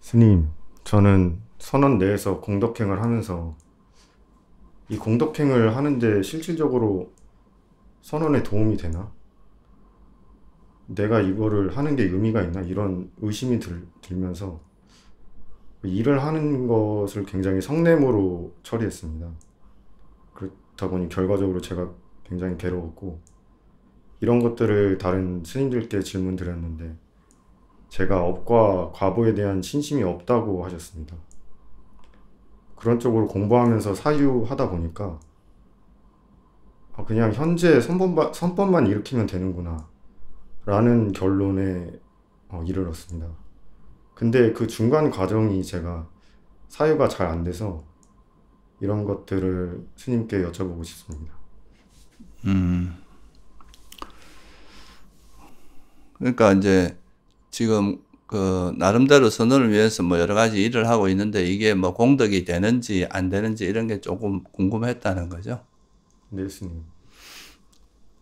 스님, 저는 선원 내에서 공덕행을 하면서 이 공덕행을 하는데 실질적으로 선원에 도움이 되나? 내가 이거를 하는 게 의미가 있나? 이런 의심이 들면서 일을 하는 것을 굉장히 성냄으로 처리했습니다. 그렇다 보니 결과적으로 제가 굉장히 괴로웠고, 이런 것들을 다른 스님들께 질문드렸는데 제가 업과 과보에 대한 신심이 없다고 하셨습니다. 그런 쪽으로 공부하면서 사유하다 보니까 그냥 현재 선법만 일으키면 되는구나 라는 결론에 이르렀습니다. 근데 그 중간 과정이 제가 사유가 잘 안 돼서 이런 것들을 스님께 여쭤보고 싶습니다. 그러니까 이제 지금 그 나름대로 선언을 위해서 뭐 여러 가지 일을 하고 있는데 이게 뭐 공덕이 되는지 안 되는지 이런 게 조금 궁금했다는 거죠. 네, 스님.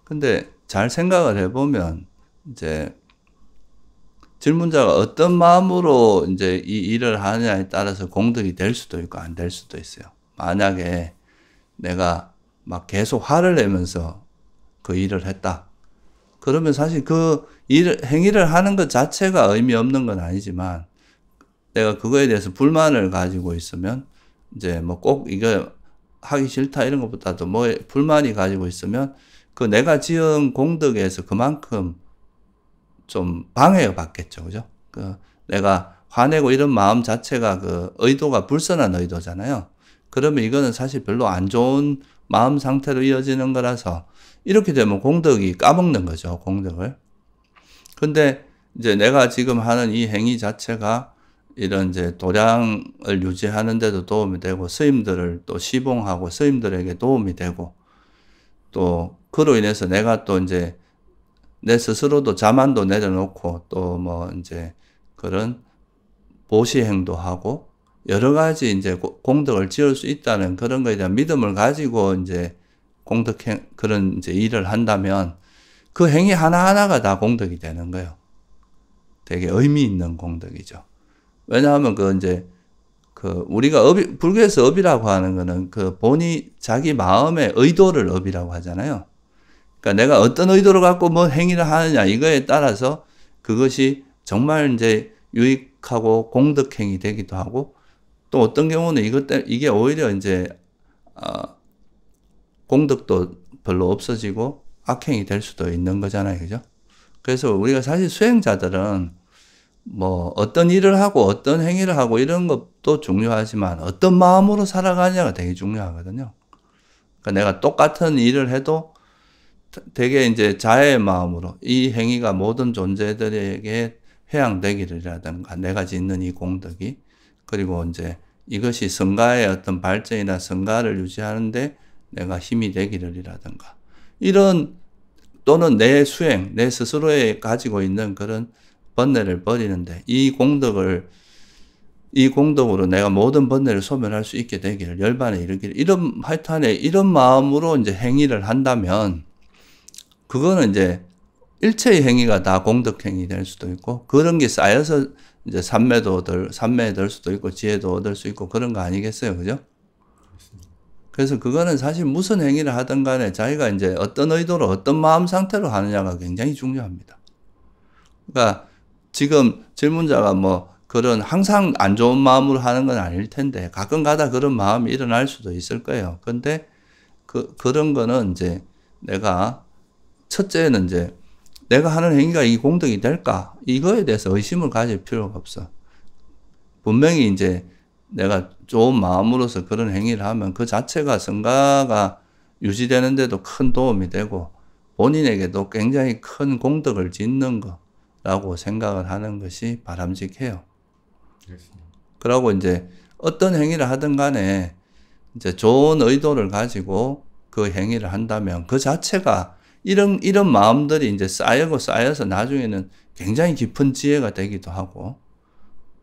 근데 잘 생각을 해보면 이제 질문자가 어떤 마음으로 이제 이 일을 하느냐에 따라서 공덕이 될 수도 있고 안 될 수도 있어요. 만약에 내가 막 계속 화를 내면서 그 일을 했다. 그러면 사실 그 행위를 하는 것 자체가 의미 없는 건 아니지만 내가 그거에 대해서 불만을 가지고 있으면 이제 뭐 꼭 이거 하기 싫다 이런 것보다도 뭐 불만이 가지고 있으면 그 내가 지은 공덕에서 그만큼 좀 방해를 받겠죠. 그죠? 그 내가 화내고 이런 마음 자체가 그 의도가 불선한 의도잖아요. 그러면 이거는 사실 별로 안 좋은 마음 상태로 이어지는 거라서 이렇게 되면 공덕이 까먹는 거죠. 공덕을. 근데 이제 내가 지금 하는 이 행위 자체가 이런 이제 도량을 유지하는 데도 도움이 되고 스님들을 또 시봉하고 스님들에게 도움이 되고 또 그로 인해서 내가 또 이제 내 스스로도 자만도 내려놓고 또 뭐 이제 그런 보시행도 하고 여러 가지 이제 공덕을 지을 수 있다는 그런 거에 대한 믿음을 가지고 이제 공덕행 그런 이제 일을 한다면 그 행위 하나하나가 다 공덕이 되는 거예요. 되게 의미 있는 공덕이죠. 왜냐하면 그 이제 그 우리가 불교에서 업이라고 하는 거는 그 본이 자기 마음의 의도를 업이라고 하잖아요. 그러니까 내가 어떤 의도를 갖고 뭐 행위를 하느냐 이거에 따라서 그것이 정말 이제 유익하고 공덕행위 되기도 하고 또 어떤 경우는 이게 오히려 이제 공덕도 별로 없어지고 악행이 될 수도 있는 거잖아요. 그죠? 그래서 우리가 사실 수행자들은 뭐 어떤 일을 하고 어떤 행위를 하고 이런 것도 중요하지만 어떤 마음으로 살아가냐가 되게 중요하거든요. 그러니까 내가 똑같은 일을 해도 되게 이제 자애의 마음으로 이 행위가 모든 존재들에게 회양되기를이라든가 내가 짓는 이 공덕이 그리고 이제 이것이 성가의 어떤 발전이나 성가를 유지하는데 내가 힘이 되기를이라든가 이런 또는 내 수행, 내 스스로에 가지고 있는 그런 번뇌를 버리는데 이 공덕으로 내가 모든 번뇌를 소멸할 수 있게 되기를 열반에 이르기를 이런 하여튼에 이런 마음으로 이제 행위를 한다면 그거는 이제 일체의 행위가 다 공덕행위 될 수도 있고 그런 게 쌓여서 이제 삼매에 들 수도 있고 지혜도 얻을 수 있고 그런 거 아니겠어요, 그죠? 그래서 그거는 사실 무슨 행위를 하든 간에 자기가 이제 어떤 의도로 어떤 마음 상태로 하느냐가 굉장히 중요합니다. 그러니까 지금 질문자가 뭐 그런 항상 안 좋은 마음으로 하는 건 아닐 텐데 가끔 가다 그런 마음이 일어날 수도 있을 거예요. 근데 그런 거는 이제 내가 첫째는 이제 내가 하는 행위가 이 공덕이 될까? 이거에 대해서 의심을 가질 필요가 없어. 분명히 이제 내가 좋은 마음으로서 그런 행위를 하면 그 자체가 성가가 유지되는데도 큰 도움이 되고 본인에게도 굉장히 큰 공덕을 짓는 거라고 생각을 하는 것이 바람직해요. 그러고 이제 어떤 행위를 하든 간에 이제 좋은 의도를 가지고 그 행위를 한다면 그 자체가 이런 마음들이 이제 쌓여서 나중에는 굉장히 깊은 지혜가 되기도 하고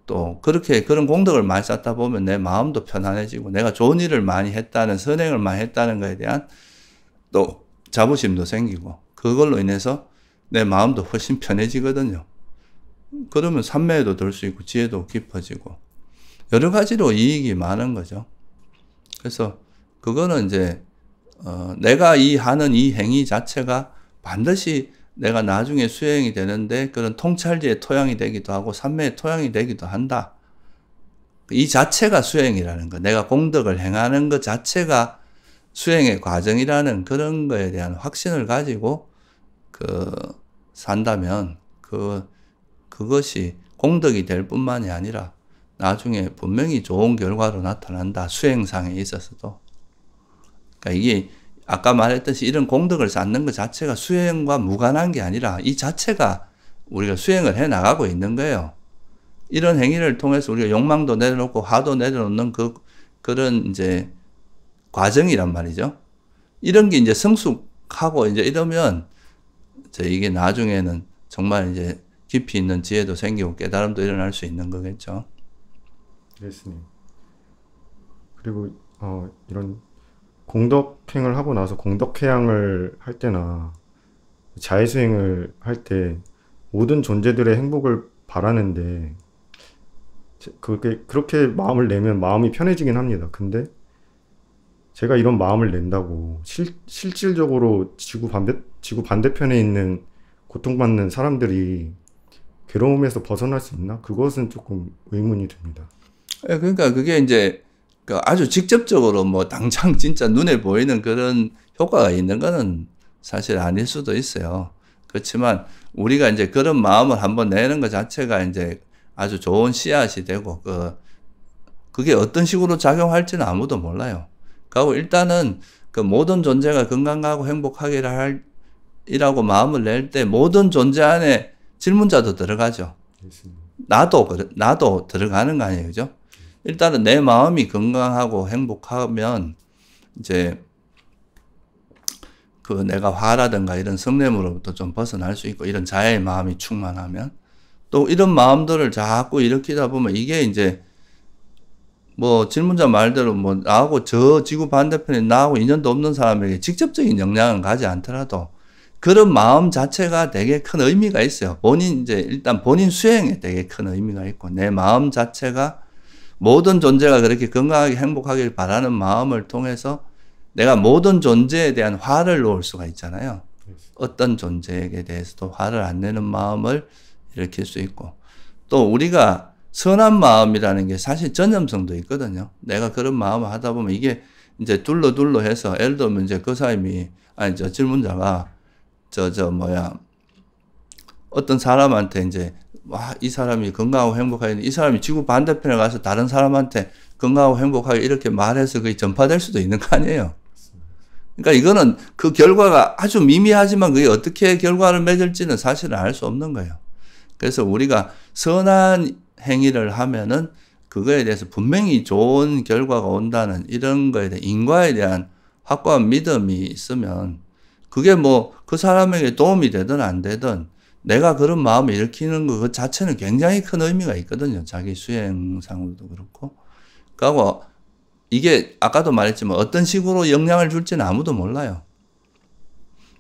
또 그렇게 그런 공덕을 많이 쌓다 보면 내 마음도 편안해지고 내가 좋은 일을 많이 했다는 선행을 많이 했다는 것에 대한 또 자부심도 생기고 그걸로 인해서 내 마음도 훨씬 편해지거든요. 그러면 삼매에도 들 수 있고 지혜도 깊어지고 여러 가지로 이익이 많은 거죠. 그래서 그거는 이제 내가 하는 이 행위 자체가 반드시 내가 나중에 수행이 되는데 그런 통찰지의 토양이 되기도 하고 삼매의 토양이 되기도 한다. 이 자체가 수행이라는 거, 내가 공덕을 행하는 것 자체가 수행의 과정이라는 그런 거에 대한 확신을 가지고 산다면 그것이 공덕이 될 뿐만이 아니라 나중에 분명히 좋은 결과로 나타난다. 수행상에 있어서도. 그러니까 이게 아까 말했듯이 이런 공덕을 쌓는 것 자체가 수행과 무관한 게 아니라 이 자체가 우리가 수행을 해 나가고 있는 거예요. 이런 행위를 통해서 우리가 욕망도 내려놓고 화도 내려놓는 그런 이제 과정이란 말이죠. 이런 게 이제 성숙하고 이제 이러면 이게 나중에는 정말 이제 깊이 있는 지혜도 생기고 깨달음도 일어날 수 있는 거겠죠. 네, 스님. 그리고 이런 공덕행을 하고 나서 공덕회양을 할 때나 자해수행을 할 때 모든 존재들의 행복을 바라는데 그렇게 마음을 내면 마음이 편해지긴 합니다. 근데 제가 이런 마음을 낸다고 실질적으로 지구 반대편에 있는 고통받는 사람들이 괴로움에서 벗어날 수 있나? 그것은 조금 의문이 듭니다. 그러니까 그게 이제 아주 직접적으로 뭐 당장 진짜 눈에 보이는 그런 효과가 있는 거는 사실 아닐 수도 있어요. 그렇지만 우리가 이제 그런 마음을 한번 내는 것 자체가 이제 아주 좋은 씨앗이 되고 그게 어떤 식으로 작용할지는 아무도 몰라요. 그리고 일단은 모든 존재가 건강하고 행복하기라고 마음을 낼 때 모든 존재 안에 질문자도 들어가죠. 나도 들어가는 거 아니에요, 그죠? 일단은 내 마음이 건강하고 행복하면 이제 내가 화라든가 이런 성냄으로부터 좀 벗어날 수 있고 이런 자애의 마음이 충만하면 또 이런 마음들을 자꾸 일으키다 보면 이게 이제 뭐 질문자 말대로 뭐 나하고 저 지구 반대편에 나하고 인연도 없는 사람에게 직접적인 영향은 가지 않더라도 그런 마음 자체가 되게 큰 의미가 있어요. 일단 본인 수행에 되게 큰 의미가 있고 내 마음 자체가 모든 존재가 그렇게 건강하게 행복하길 바라는 마음을 통해서 내가 모든 존재에 대한 화를 놓을 수가 있잖아요. 어떤 존재에게 대해서도 화를 안 내는 마음을 일으킬 수 있고 또 우리가 선한 마음이라는 게 사실 전염성도 있거든요. 내가 그런 마음을 하다 보면 이게 이제 둘러 해서 예를 들면 이제 그 사람이 질문자가 어떤 사람한테 이제 이 사람이 건강하고 행복하게 이 사람이 지구 반대편에 가서 다른 사람한테 건강하고 행복하게 이렇게 말해서 그게 전파될 수도 있는 거 아니에요. 그러니까 이거는 그 결과가 아주 미미하지만 그게 어떻게 결과를 맺을지는 사실은 알 수 없는 거예요. 그래서 우리가 선한 행위를 하면은 그거에 대해서 분명히 좋은 결과가 온다는 이런 거에 대한 인과에 대한 확고한 믿음이 있으면 그게 뭐 그 사람에게 도움이 되든 안 되든 내가 그런 마음을 일으키는 것 자체는 굉장히 큰 의미가 있거든요. 자기 수행상으로도 그렇고. 그리고 이게 아까도 말했지만 어떤 식으로 영향을 줄지는 아무도 몰라요.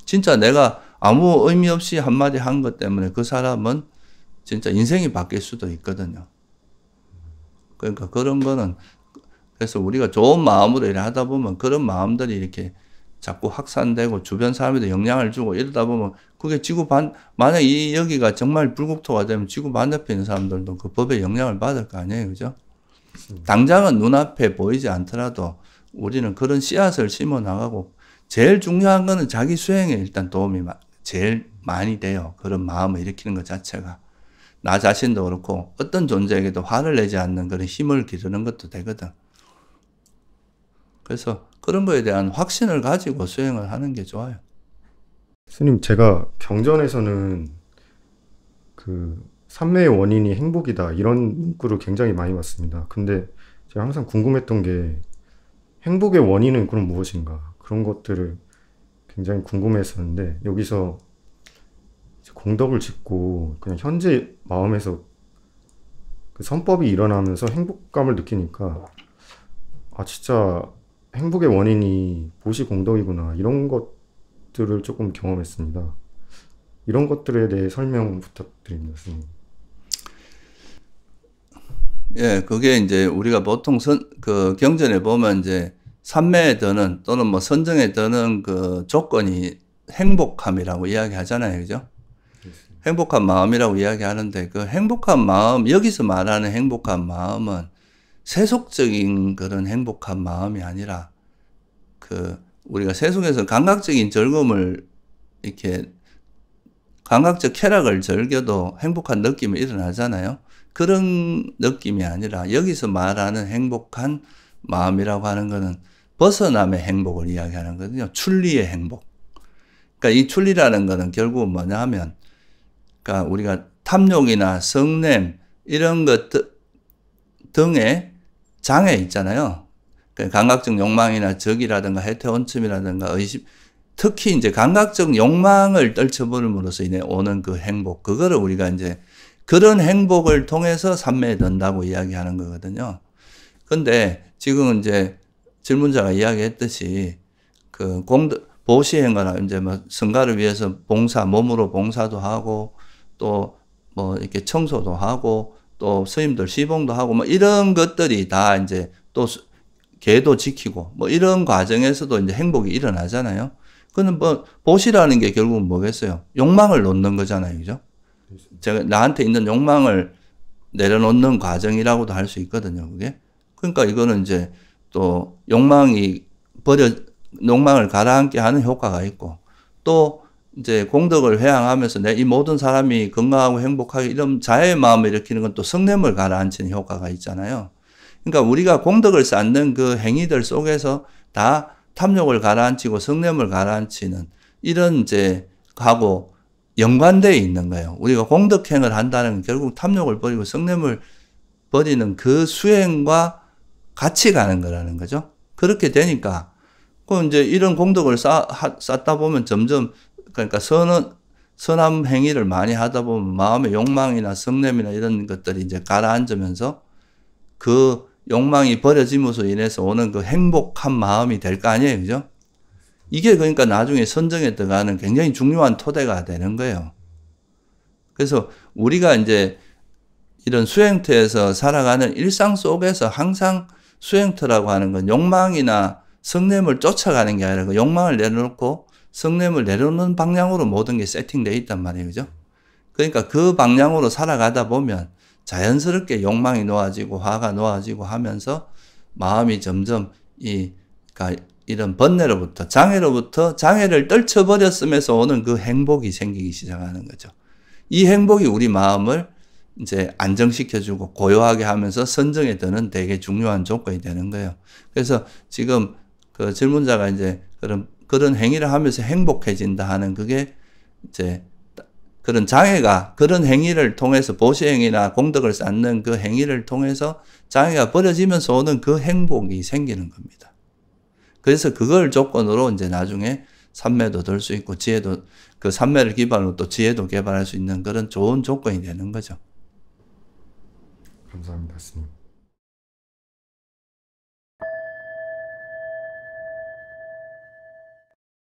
진짜 내가 아무 의미 없이 한마디 한 것 때문에 그 사람은 진짜 인생이 바뀔 수도 있거든요. 그러니까 그런 거는 그래서 우리가 좋은 마음으로 일을 하다 보면 그런 마음들이 이렇게 자꾸 확산되고 주변 사람에도 영향을 주고 이러다 보면 그게 만약 여기가 정말 불국토가 되면 지구 반대편에 있는 사람들도 그 법에 영향을 받을 거 아니에요. 그죠? 당장은 눈앞에 보이지 않더라도 우리는 그런 씨앗을 심어 나가고 제일 중요한 거는 자기 수행에 일단 도움이 제일 많이 돼요. 그런 마음을 일으키는 것 자체가. 나 자신도 그렇고 어떤 존재에게도 화를 내지 않는 그런 힘을 기르는 것도 되거든. 그래서 그런 거에 대한 확신을 가지고 수행을 하는 게 좋아요. 스님, 제가 경전에서는 삼매의 원인이 행복이다 이런 문구를 굉장히 많이 봤습니다. 근데 제가 항상 궁금했던 게 행복의 원인은 그럼 무엇인가? 그런 것들을 굉장히 궁금했었는데 여기서 공덕을 짓고 그냥 현재 마음에서 그 선법이 일어나면서 행복감을 느끼니까 진짜 행복의 원인이 보시 공덕이구나 이런 것들을 조금 경험했습니다. 이런 것들에 대해 설명 부탁드립니다, 선생님. 예, 그게 이제 우리가 보통 그 경전에 보면 이제 삼매에 드는 또는 뭐 선정에 드는 그 조건이 행복함이라고 이야기하잖아요. 그죠? 행복한 마음이라고 이야기하는데 그 행복한 마음, 여기서 말하는 행복한 마음은 세속적인 그런 행복한 마음이 아니라 그 우리가 세속에서 감각적인 즐거움을 이렇게 감각적 쾌락을 즐겨도 행복한 느낌이 일어나잖아요. 그런 느낌이 아니라 여기서 말하는 행복한 마음이라고 하는 것은 벗어남의 행복을 이야기하는 거거든요. 출리의 행복. 그러니까 이 출리라는 것은 결국은 뭐냐 하면 그러니까 우리가 탐욕이나 성냄 이런 것 등의 장애 있잖아요. 그러니까 감각적 욕망이나 적이라든가 해태원점이라든가 의심, 특히 이제 감각적 욕망을 떨쳐버림으로써 인해 오는 그 행복, 그거를 우리가 이제 그런 행복을 통해서 삼매에 든다고 이야기하는 거거든요. 근데 지금 이제 질문자가 이야기했듯이 그 보시행거나 이제 뭐 성가를 위해서 봉사, 몸으로 봉사도 하고 또 뭐 이렇게 청소도 하고 또 스님들 시봉도 하고 뭐 이런 것들이 다 이제 또 계도 지키고 뭐 이런 과정에서도 이제 행복이 일어나잖아요. 그는 뭐 보시라는 게 결국은 뭐겠어요? 욕망을 놓는 거잖아요. 그죠? 제가 나한테 있는 욕망을 내려놓는 과정이라고도 할 수 있거든요. 그게. 그러니까 이거는 이제 또 욕망을 가라앉게 하는 효과가 있고 또 이제 공덕을 회항하면서 내 이 모든 사람이 건강하고 행복하게 이런 자애의 마음을 일으키는 건 또 성냄을 가라앉히는 효과가 있잖아요. 그러니까 우리가 공덕을 쌓는 그 행위들 속에서 다 탐욕을 가라앉히고 성냄을 가라앉히는 이런 이제 하고 연관되어 있는 거예요. 우리가 공덕행을 한다는 건 결국 탐욕을 버리고 성냄을 버리는 그 수행과 같이 가는 거라는 거죠. 그렇게 되니까 그 이제 이런 공덕을 쌓다 보면 점점 그러니까 선한 행위를 많이 하다 보면 마음의 욕망이나 성냄이나 이런 것들이 이제 가라앉으면서 그 욕망이 버려짐으로 인해서 오는 그 행복한 마음이 될 거 아니에요. 그죠? 이게 그러니까 나중에 선정에 들어가는 굉장히 중요한 토대가 되는 거예요. 그래서 우리가 이제 이런 수행터에서 살아가는 일상 속에서 항상 수행터라고 하는 건 욕망이나 성냄을 쫓아가는 게 아니라 그 욕망을 내려놓고 성냄을 내려놓는 방향으로 모든 게 세팅되어 있단 말이에요. 그죠? 그러니까 그 방향으로 살아가다 보면 자연스럽게 욕망이 놓아지고 화가 놓아지고 하면서 마음이 점점 그러니까 이런 번뇌로부터 장애를 떨쳐버렸음에서 오는 그 행복이 생기기 시작하는 거죠. 이 행복이 우리 마음을 이제 안정시켜주고 고요하게 하면서 선정에 드는 되게 중요한 조건이 되는 거예요. 그래서 지금 그 질문자가 이제 그런 행위를 하면서 행복해진다 하는 그게 이제 그런 장애가 그런 행위를 통해서 보시행위나 공덕을 쌓는 그 행위를 통해서 장애가 버려지면서 오는 그 행복이 생기는 겁니다. 그래서 그걸 조건으로 이제 나중에 삼매도 들 수 있고 지혜도 그 삼매를 기반으로 또 지혜도 개발할 수 있는 그런 좋은 조건이 되는 거죠. 감사합니다, 스님.